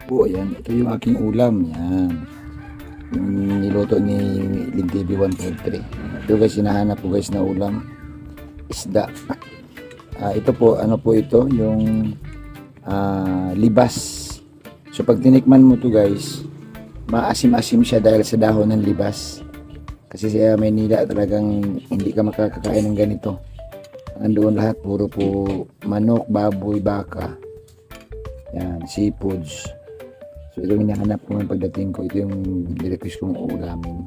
Po, ayan. Ito yung aking ulam. Yan. Yung niluto ni Lintibi 143. Ito guys, hinahanap po guys na ulam. Isda. Ito po, ano po ito? Yung libas. So pag tinikman mo to guys, maasim-asim siya dahil sa dahon ng libas. Kasi sa Maynila talagang hindi ka makakakain ng ganito. Andoon lahat, puro po manok, baboy, baka. Yan, seafoods. So ito yung hinahanap ko ng pagdating ko. Ito yung nirequest kong ulamin.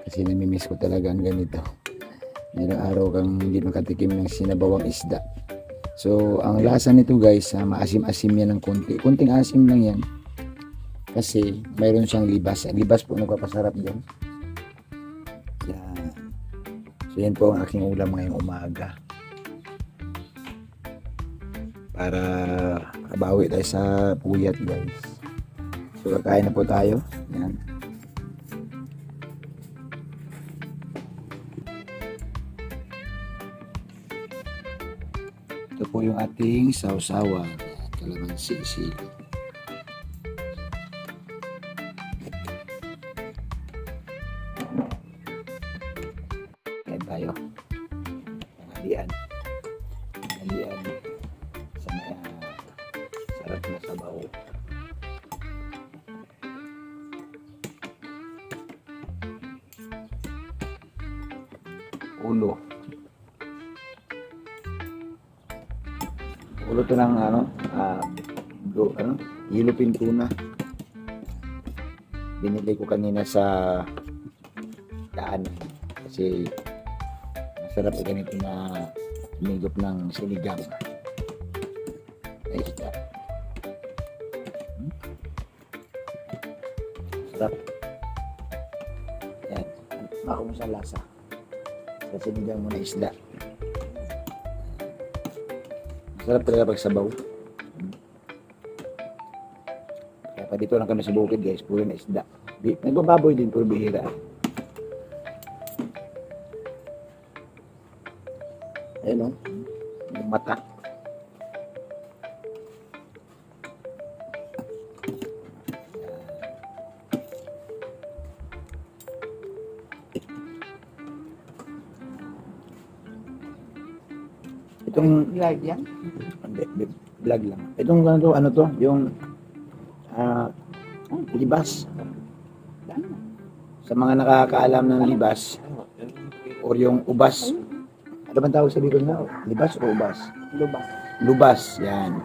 Kasi namimiss ko talaga ang ganito. Ilang araw kang hindi makatikim ng sinabawang isda. So ang lasa nito guys, maasim-asim yan ng konti. Kunting asim lang yan. Kasi mayroon siyang libas. Libas po nagpapasarap din. Yan. So yan po ang aking ulam ngayong umaga. Para kabawi tayo sa puyat guys. So kakain na po tayo. Yan. Ito po yung ating sausawan. Kalamansi, sili. Yan tayo. Halian. Halian. Sa may sarap na sabaw. Ulo. Ulo to ng yellowfin tuna. Binili ko kanina sa daan kasi masarap yung ganito na umigop ng sinigang. Ay, isda. Sarap. Yan. Ako mo sa lasa. Sa sinigang mo na isda. Sarap talaga pag sabaw. Kaya pa dito lang kami sa bukid guys, puro na isda. Nagbababoy din, puro bihira. Ayun o, yung mata. Itong Live yan? vlog lang. Itong ano to, yung libas. Sa mga nakakaalam ng libas or yung ubas. Ano bang tawag sa Bicol na? Libas o ubas? Lubas. Lubas, yan.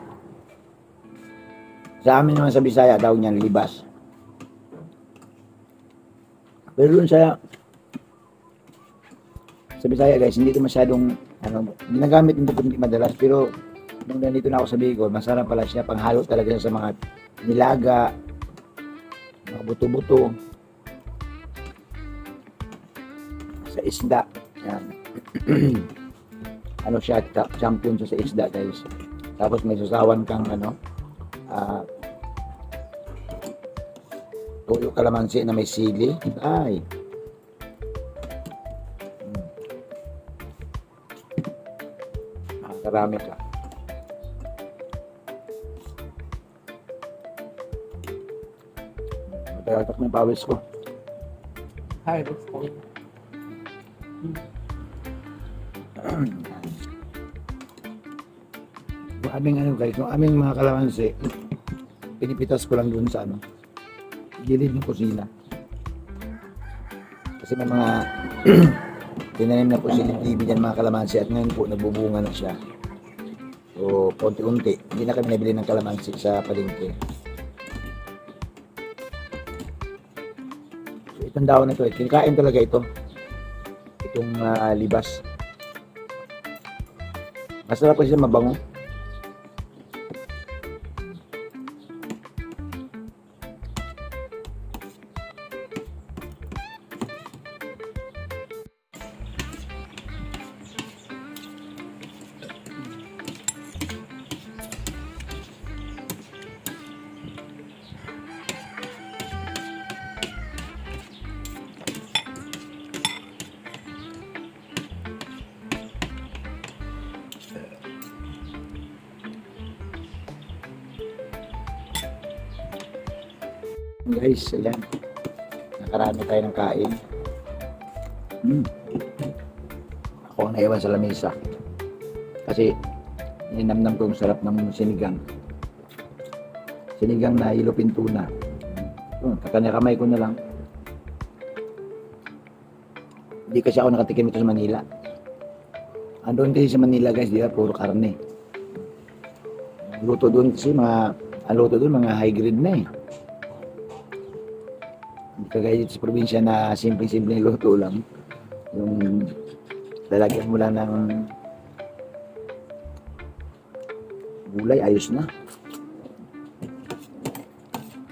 Sa amin naman sa Bisaya, tawag niyan libas. Pero doon sa Bisaya guys, hindi ito masyadong ginagamit nito hindi madalas, pero nung nandito na ako sa Bicol, masarap pala siya, panghalo talaga sa mga nilaga, mga buto-buto, sa isda. Yan. Ano siya, champion siya sa isda guys. Tapos may susawan kang tuyo kalamansi na may sili. Ay. Karami ka. Matagatak na yung pawis ko. Hi, that's fine. Yung aming guys, yung aming mga kalamansi, pinipitas ko lang dun sa gilid ng kusina. Kasi may mga tinanim na po si Lintibi dyan mga kalamansi at ngayon po nagbubunga na siya. So, konti-unti, hindi na kami nabili ng kalamansi sa palengke. So, itong daon na ito, kinakain talaga ito. Itong libas. Masarap kasi siya, mabango. Guys, ayan. Nakarami tayo ng kain. Ako ang naiwan sa lamesa. Kasi, ninamnam ko yung sarap ng sinigang. Sinigang na ilupin tuna. Kakanya-kamay ko na lang. Hindi kasi ako nakatikim ito sa Manila. Andun kasi sa Manila guys, di ba, puro karne. Luto doon kasi ang luto doon mga high grade na eh. Hindi kagaya dito sa probinsya na simple-simple luto lang. Yung lalagyan mo lang ng gulay, ayos na.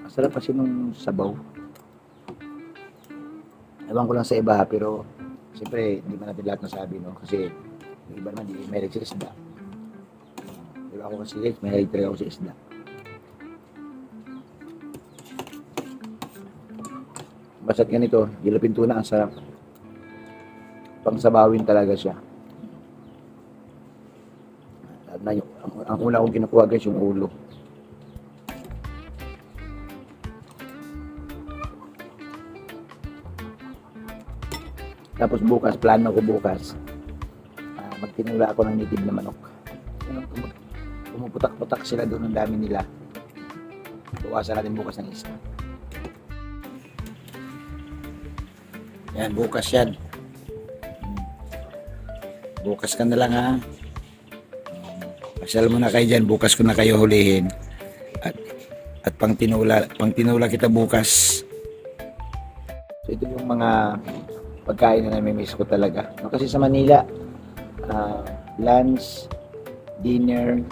Masarap kasi nung sabaw. Ewan ko lang sa iba pero siyempre hindi man natin lahat nasabi, no? Kasi yung iba naman di may sa isda. Pero ako kasi guys, may talaga ako sa isda. Basta't ganito, gilapin tuna, ang sarap. Pangsabawin talaga siya. At na ang una kong kinukuha guys, yung ulo. Tapos bukas, plano ko bukas, magtinula ako ng native na manok. Pumuputak-putak sila doon, ang dami nila. Buwasan natin bukas ng isa. Yan, bukas yan. Bukas ka na lang ha. Pasyal mo na kayo dyan, bukas ko na kayo hulihin. At pang tinula kita bukas. So ito yung mga pagkain na namimiss ko talaga. No, kasi sa Manila, lunch, dinner,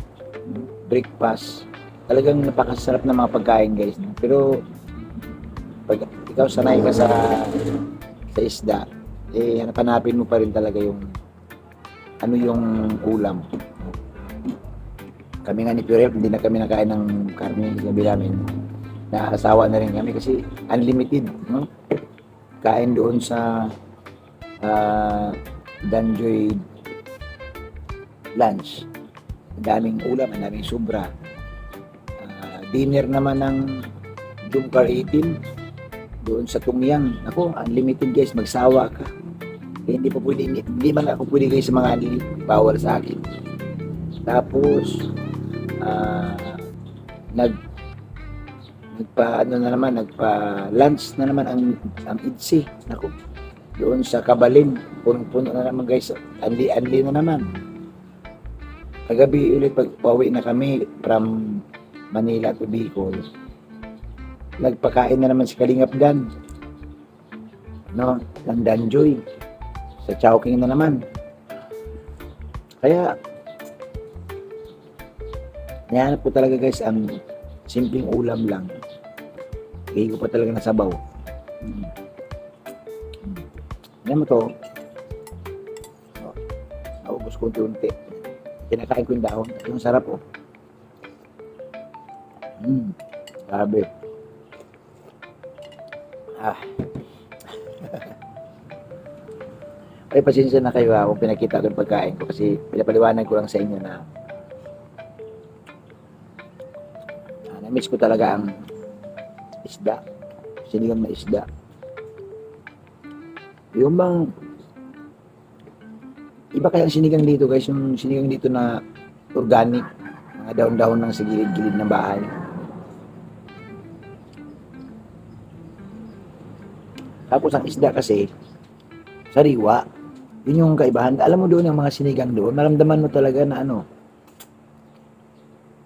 breakfast, talagang napakasarap na mga pagkain guys. Pero pag ikaw sanay ka sa isda, eh hanapin mo pa rin talaga yung ano yung ulam. Kami nga ni Purel, hindi na kami nakain ng karne, sabi namin. Naasawa na rin kami kasi unlimited, no? Kain doon sa Danjoy lunch. Ang daming ulam, ang daming sobra. Dinner naman ng Jungkar 18 doon sa Tungyang. Ako, unlimited guys, magsawa ka. Eh, hindi man ako pwede guys sa mga unlimited, bawal sa akin. Tapos nagpa-lunch na naman ang IDSI. Ako, doon sa Kabalin, punong-puno na naman guys, anli na naman. Kagabi ulit pag pauwi na kami from Manila to Bicol, nagpakain na naman si Kalingap Dan, no, ng Danjoy sa Chowking na naman. Kaya nahanap ko talaga guys ang simpleng ulam lang. Kaya ko pa talaga na sabaw. Alam mo to, naubos ko unti-unti. Kinakain ko yung dahon. Yung sarap oh. Grabe. Ay, pasensya na kayo kung pinakita ko yung pagkain ko kasi pinapaliwanag ko lang sa inyo na na-miss ko talaga ang isda. Sinigang na isda. Yung bang iba kaya ang sinigang dito guys, yung sinigang dito na organic, mga daon-daon lang sa gilid-gilid ng bahay. Tapos ang isda kasi sariwa. Yun yung kaibahan. Alam mo doon yung mga sinigang doon, maramdaman mo talaga na ano.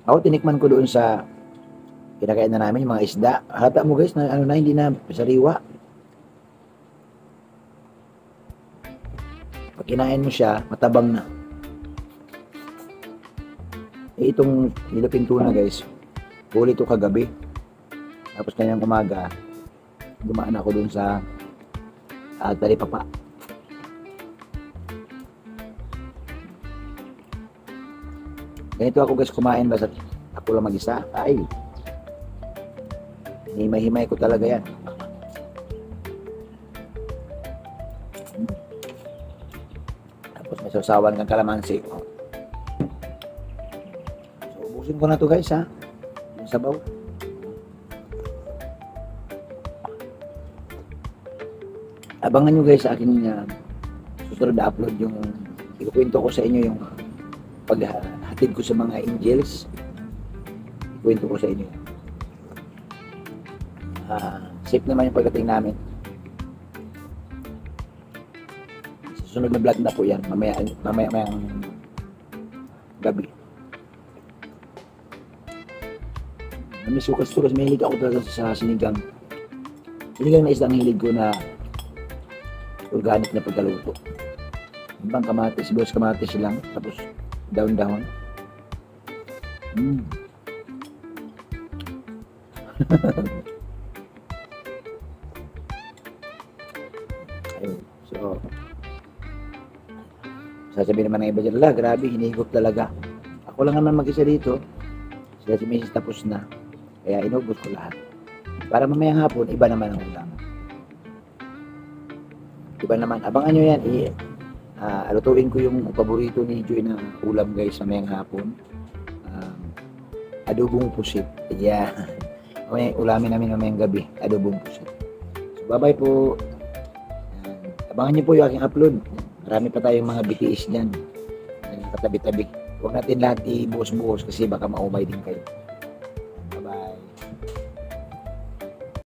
Ako tinikman ko doon sa kinakain na namin yung mga isda. Hata mo guys na ano na hindi na sariwa. Pag kinain mo siya, matabang na. Eh, itong nilapin tuna guys, huli ito kagabi. Tapos kanyang umaga, dumaan ako dun sa Talipapa. Ganito ako guys kumain, basta ako lang mag-isa. Ay, himay-himay ko talaga yan. Tapos may sausawan kang kalamansi. So, ubusin ko na to guys ha. Yung sabaw. Abangan nyo guys sa akin susunod na upload yung ikukwento ko sa inyo yung paghatid ko sa mga angels. Ikukwento ko sa inyo. Safe naman yung pagdating namin. Susunod na vlog na po yan. Mamaya gabi. May sukas-sukas. May hilig ako talaga sa sinigang. Sinigang na isda ang hilig ko na organic na pagkaluto. Ibang kamatis, buwas kamatis lang. Tapos daon-daon. Ayun. So, sasabihin naman ng iba dyan, grabe, hinihigop talaga. Ako lang naman mag-isa dito. Sila si Mrs. tapos na. Kaya inubos ko lahat. Para mamayang hapon, iba naman ang ulam. Iba naman. Abangan nyo yan. Alutuin ko yung paborito ni Joy na ulam guys sa mamayang hapon. Adobong pusit. Yeah. Ulamin namin mamayang gabi. Adobong pusit. So, bye-bye po. Abangan nyo po yung aking upload. Marami pa tayong mga BTS dyan. Katabi-tabi. Huwag natin lahat ibuhos-buhos kasi baka maumay din kayo.